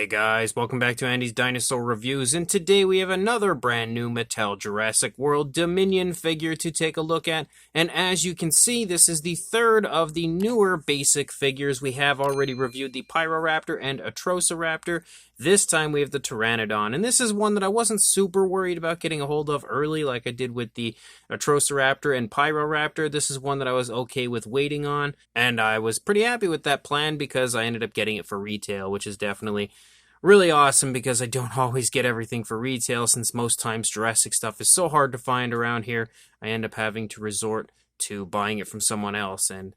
Hey guys, welcome back to Andy's Dinosaur Reviews, and today we have another brand new Mattel Jurassic World Dominion figure to take a look at. And as you can see, this is the third of the newer basic figures. We have already reviewed the Pyroraptor and Atrociraptor. This time we have the Pteranodon, and this is one that I wasn't super worried about getting a hold of early like I did with the Atrociraptor and Pyroraptor. This is one that I was okay with waiting on, and I was pretty happy with that plan because I ended up getting it for retail, which is definitely really awesome because I don't always get everything for retail since most times Jurassic stuff is so hard to find around here. I end up having to resort to buying it from someone else, and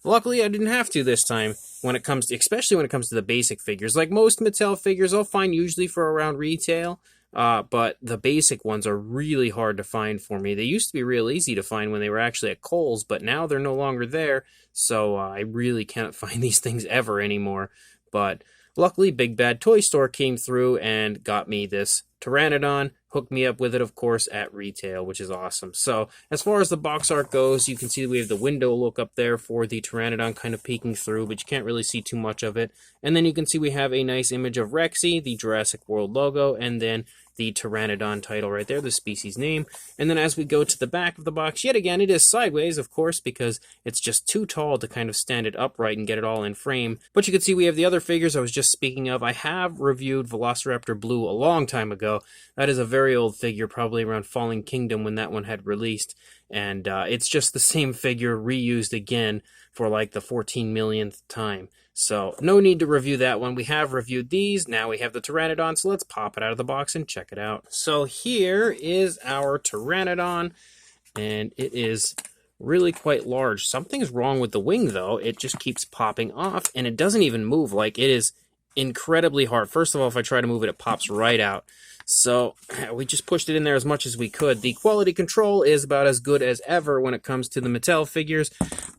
luckily I didn't have to this time when it comes to, especially when it comes to the basic figures. Like most Mattel figures, I'll find usually for around retail, but the basic ones are really hard to find for me. They used to be real easy to find when they were actually at Kohl's, but now they're no longer there, so I really can't find these things ever anymore. But luckily, Big Bad Toy Store came through and got me this Pteranodon, hooked me up with it, of course, at retail, which is awesome. So, as far as the box art goes, you can see we have the window look up there for the Pteranodon kind of peeking through, but you can't really see too much of it. And then you can see we have a nice image of Rexy, the Jurassic World logo, and then the Pteranodon title right there, the species name. And then as we go to the back of the box, yet again, it is sideways, of course, because it's just too tall to kind of stand it upright and get it all in frame. But you can see we have the other figures I was just speaking of. I have reviewed Velociraptor Blue a long time ago. That is a very old figure, probably around Fallen Kingdom when that one had released. And it's just the same figure reused again for like the 14 millionth time. So no need to review that one. We have reviewed these. Now we have the Pteranodon, so let's pop it out of the box and check it out. So here is our Pteranodon, and it is really quite large. Something's wrong with the wing, though. It just keeps popping off, and it doesn't even move. Like, it is incredibly hard. First of all, if I try to move it, it pops right out. So we just pushed it in there as much as we could. The quality control is about as good as ever when it comes to the Mattel figures,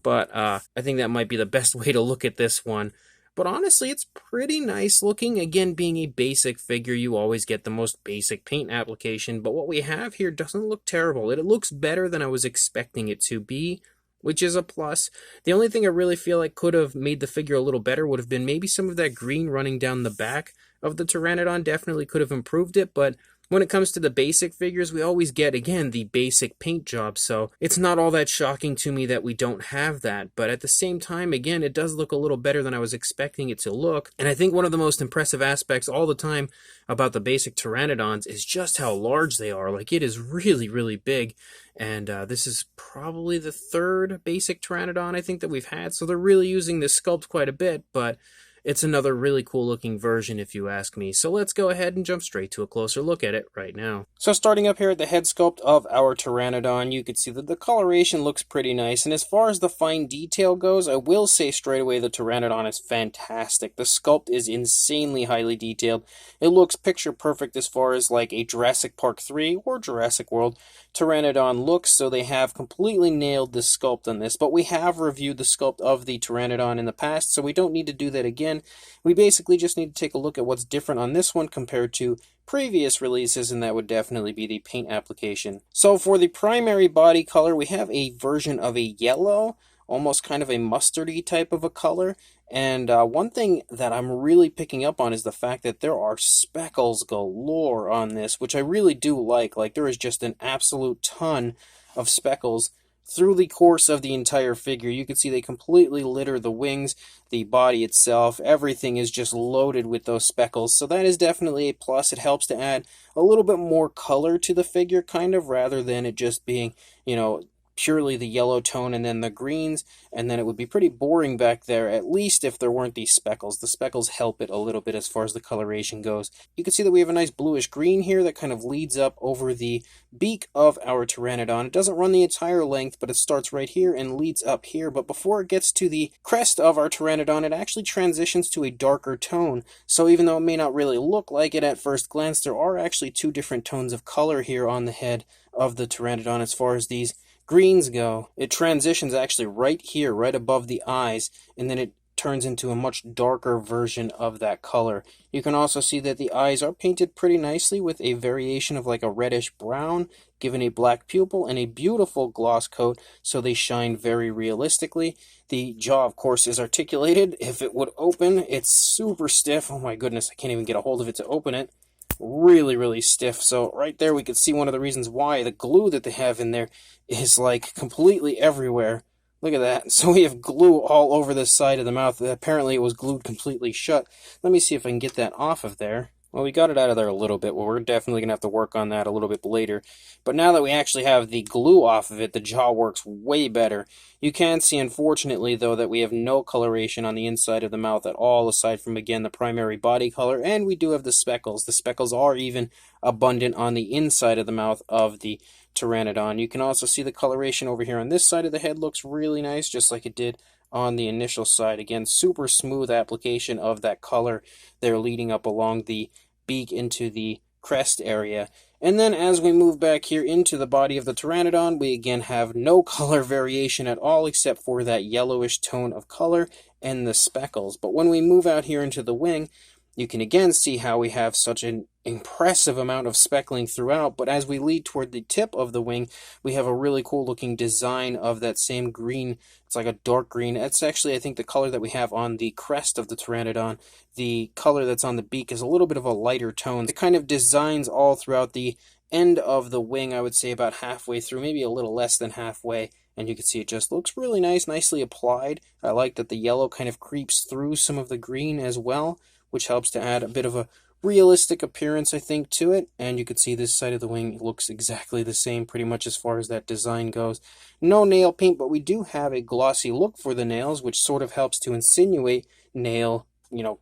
but I think that might be the best way to look at this one. But honestly, it's pretty nice looking. Again, being a basic figure, you always get the most basic paint application, but what we have here doesn't look terrible. It looks better than I was expecting it to be, which is a plus. The only thing I really feel like could have made the figure a little better would have been maybe some of that green running down the back of the Pteranodon. Definitely could have improved it, but when it comes to the basic figures, we always get, again, the basic paint job, so it's not all that shocking to me that we don't have that, but at the same time, again, it does look a little better than I was expecting it to look, and I think one of the most impressive aspects all the time about the basic Pteranodons is just how large they are. Like, it is really, really big, and this is probably the third basic Pteranodon I think that we've had, so they're really using this sculpt quite a bit, but it's another really cool looking version if you ask me. So let's go ahead and jump straight to a closer look at it right now. So starting up here at the head sculpt of our Pteranodon, you can see that the coloration looks pretty nice. And as far as the fine detail goes, I will say straight away the Pteranodon is fantastic. The sculpt is insanely highly detailed. It looks picture perfect as far as like a Jurassic Park 3 or Jurassic World Pteranodon looks. So they have completely nailed the sculpt on this. But we have reviewed the sculpt of the Pteranodon in the past, so we don't need to do that again. We basically just need to take a look at what's different on this one compared to previous releases, and that would definitely be the paint application. So for the primary body color, we have a version of a yellow, almost kind of a mustardy type of a color. And one thing that I'm really picking up on is the fact that there are speckles galore on this, which I really do like. Like, there is just an absolute ton of speckles through the course of the entire figure. You can see they completely litter the wings, the body itself. Everything is just loaded with those speckles. So that is definitely a plus. It helps to add a little bit more color to the figure, kind of, rather than it just being, you know, purely the yellow tone and then the greens, and then it would be pretty boring back there, at least if there weren't these speckles. The speckles help it a little bit as far as the coloration goes. You can see that we have a nice bluish green here that kind of leads up over the beak of our Pteranodon. It doesn't run the entire length, but it starts right here and leads up here, but before it gets to the crest of our Pteranodon, it actually transitions to a darker tone. So even though it may not really look like it at first glance, there are actually two different tones of color here on the head of the Pteranodon as far as these greens go. It transitions actually right here, right above the eyes, and then it turns into a much darker version of that color. You can also see that the eyes are painted pretty nicely with a variation of like a reddish brown, given a black pupil and a beautiful gloss coat, so they shine very realistically. The jaw, of course, is articulated. If it would open, it's super stiff. Oh my goodness, I can't even get a hold of it to open it. Really, really stiff. So right there we could see one of the reasons why the glue that they have in there is like completely everywhere. Look at that. So we have glue all over the side of the mouth. Apparently it was glued completely shut. Let me see if I can get that off of there. Well, we got it out of there a little bit. Well, we're definitely going to have to work on that a little bit later. But now that we actually have the glue off of it, the jaw works way better. You can see, unfortunately, though, that we have no coloration on the inside of the mouth at all, aside from, again, the primary body color. And we do have the speckles. The speckles are even abundant on the inside of the mouth of the Pteranodon. You can also see the coloration over here on this side of the head looks really nice, just like it did on the initial side. Again, super smooth application of that color there leading up along the beak into the crest area. And then as we move back here into the body of the Pteranodon, we again have no color variation at all except for that yellowish tone of color and the speckles. But when we move out here into the wing, you can again see how we have such an impressive amount of speckling throughout, but as we lead toward the tip of the wing, we have a really cool looking design of that same green. It's like a dark green. That's actually, I think, the color that we have on the crest of the Pteranodon. The color that's on the beak is a little bit of a lighter tone. It kind of designs all throughout the end of the wing, I would say about halfway through, maybe a little less than halfway, and you can see it just looks really nice, nicely applied. I like that the yellow kind of creeps through some of the green as well, which helps to add a bit of a realistic appearance, I think, to it. And you can see this side of the wing looks exactly the same pretty much as far as that design goes. No nail paint, but we do have a glossy look for the nails, which sort of helps to insinuate nail,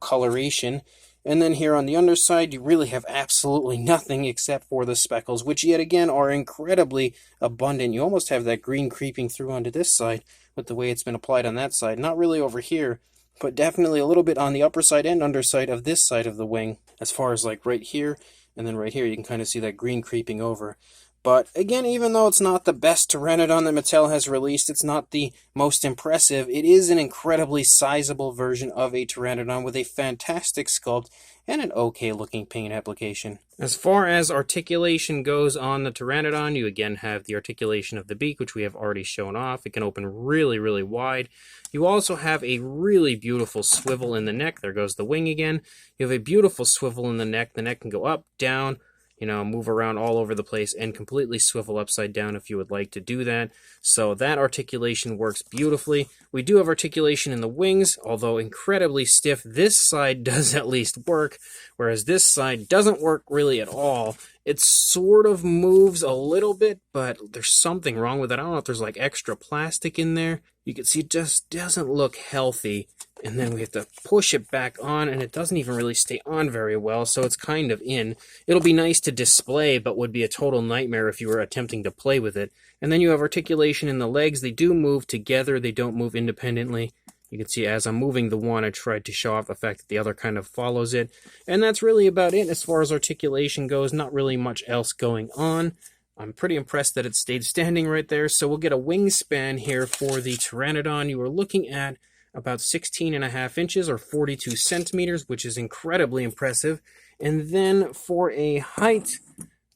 coloration. And then here on the underside, you really have absolutely nothing except for the speckles, which yet again are incredibly abundant. You almost have that green creeping through onto this side with the way it's been applied on that side. Not really over here, but definitely a little bit on the upper side and underside of this side of the wing. As far as like right here, and then right here, you can kind of see that green creeping over. But again, even though it's not the best Pteranodon that Mattel has released, it's not the most impressive, it is an incredibly sizable version of a Pteranodon with a fantastic sculpt and an okay looking paint application. As far as articulation goes on the Pteranodon, you again have the articulation of the beak, which we have already shown off. It can open really, really wide. You also have a really beautiful swivel in the neck. There goes the wing again. You have a beautiful swivel in the neck. The neck can go up, down, move around all over the place and completely swivel upside down if you would like to do that. So that articulation works beautifully. We do have articulation in the wings, although incredibly stiff. This side does at least work, whereas this side doesn't work really at all. It sort of moves a little bit, but there's something wrong with it. I don't know if there's like extra plastic in there. You can see it just doesn't look healthy. And then we have to push it back on, and it doesn't even really stay on very well, so it's kind of in. It'll be nice to display, but would be a total nightmare if you were attempting to play with it. And then you have articulation in the legs. They do move together. They don't move independently. You can see as I'm moving the one, I tried to show off the fact that the other kind of follows it. And that's really about it as far as articulation goes. Not really much else going on. I'm pretty impressed that it stayed standing right there. So we'll get a wingspan here for the Pteranodon. You are looking at about 16.5 inches or 42 centimeters, which is incredibly impressive. And then for a height,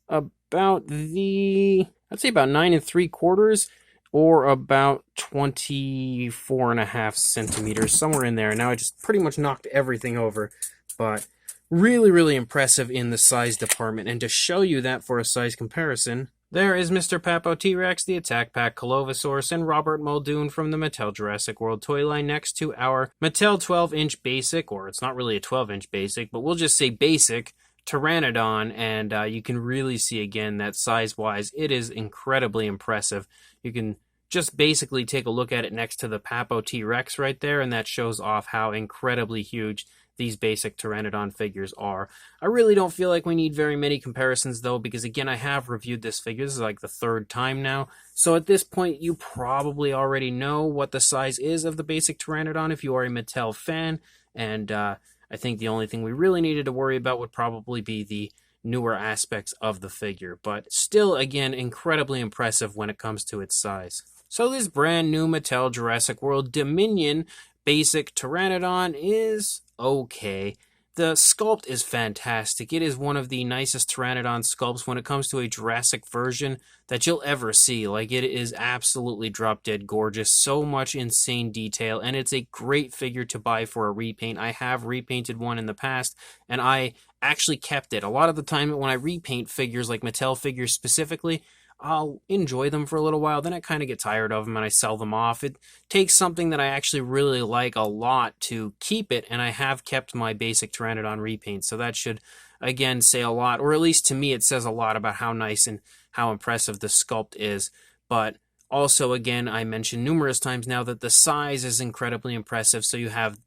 about I'd say about 9 3/4 or about 24.5 centimeters, somewhere in there. Now I just pretty much knocked everything over, but really, really impressive in the size department. And to show you that for a size comparison, there is Mr. Papo T-Rex, the Attack Pack Colovosaurus, and Robert Muldoon from the Mattel Jurassic World toy line next to our Mattel 12-inch basic, or it's not really a 12-inch basic, but we'll just say basic, Pteranodon, and you can really see again that size-wise, it is incredibly impressive. You can just basically take a look at it next to the Papo T-Rex right there, and that shows off how incredibly huge these basic Pteranodon figures are. I really don't feel like we need very many comparisons though, because again, I have reviewed this figure. This is like the third time now. So at this point, you probably already know what the size is of the basic Pteranodon if you are a Mattel fan. And I think the only thing we really needed to worry about would probably be the newer aspects of the figure. But still, again, incredibly impressive when it comes to its size. So this brand new Mattel Jurassic World Dominion basic Pteranodon is okay. The sculpt is fantastic. It is one of the nicest Pteranodon sculpts when it comes to a Jurassic version that you'll ever see. Like, it is absolutely drop dead gorgeous. So much insane detail, and it's a great figure to buy for a repaint. I have repainted one in the past, and I actually kept it. A lot of the time when I repaint figures, like Mattel figures specifically, I'll enjoy them for a little while, then I kind of get tired of them and I sell them off. It takes something that I actually really like a lot to keep it, and I have kept my basic Pteranodon repaint, so that should, again, say a lot, or at least to me it says a lot about how nice and how impressive the sculpt is. But also, again, I mentioned numerous times now that the size is incredibly impressive, so you have,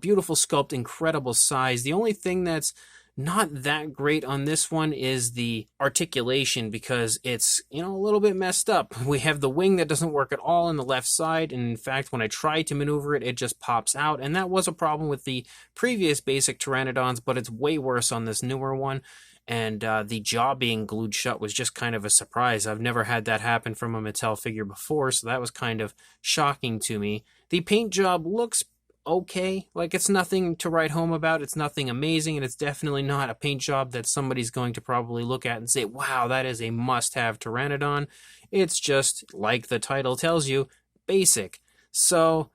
beautiful sculpt, incredible size. The only thing that's not that great on this one is the articulation, because it's, a little bit messed up. We have the wing that doesn't work at all on the left side, and in fact, when I try to maneuver it, it just pops out, and that was a problem with the previous basic Pteranodons, but it's way worse on this newer one. And the jaw being glued shut was just kind of a surprise. I've never had that happen from a Mattel figure before, so that was kind of shocking to me. The paint job looks okay. Like, it's nothing to write home about. It's nothing amazing, and it's definitely not a paint job that somebody's going to probably look at and say, wow, that is a must-have Pteranodon. It's just, like the title tells you, basic. So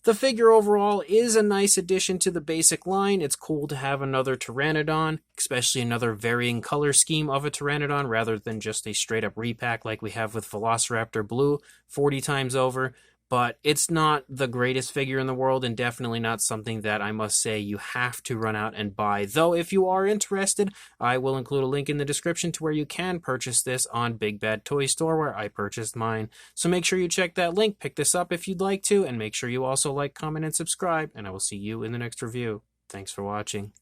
the figure overall is a nice addition to the basic line. It's cool to have another Pteranodon, especially another varying color scheme of a Pteranodon rather than just a straight-up repack like we have with Velociraptor Blue 40 times over. But it's not the greatest figure in the world, and definitely not something that I must say you have to run out and buy. Though, if you are interested, I will include a link in the description to where you can purchase this on Big Bad Toy Store, where I purchased mine. So make sure you check that link, pick this up if you'd like to, and make sure you also like, comment, and subscribe, and I will see you in the next review. Thanks for watching.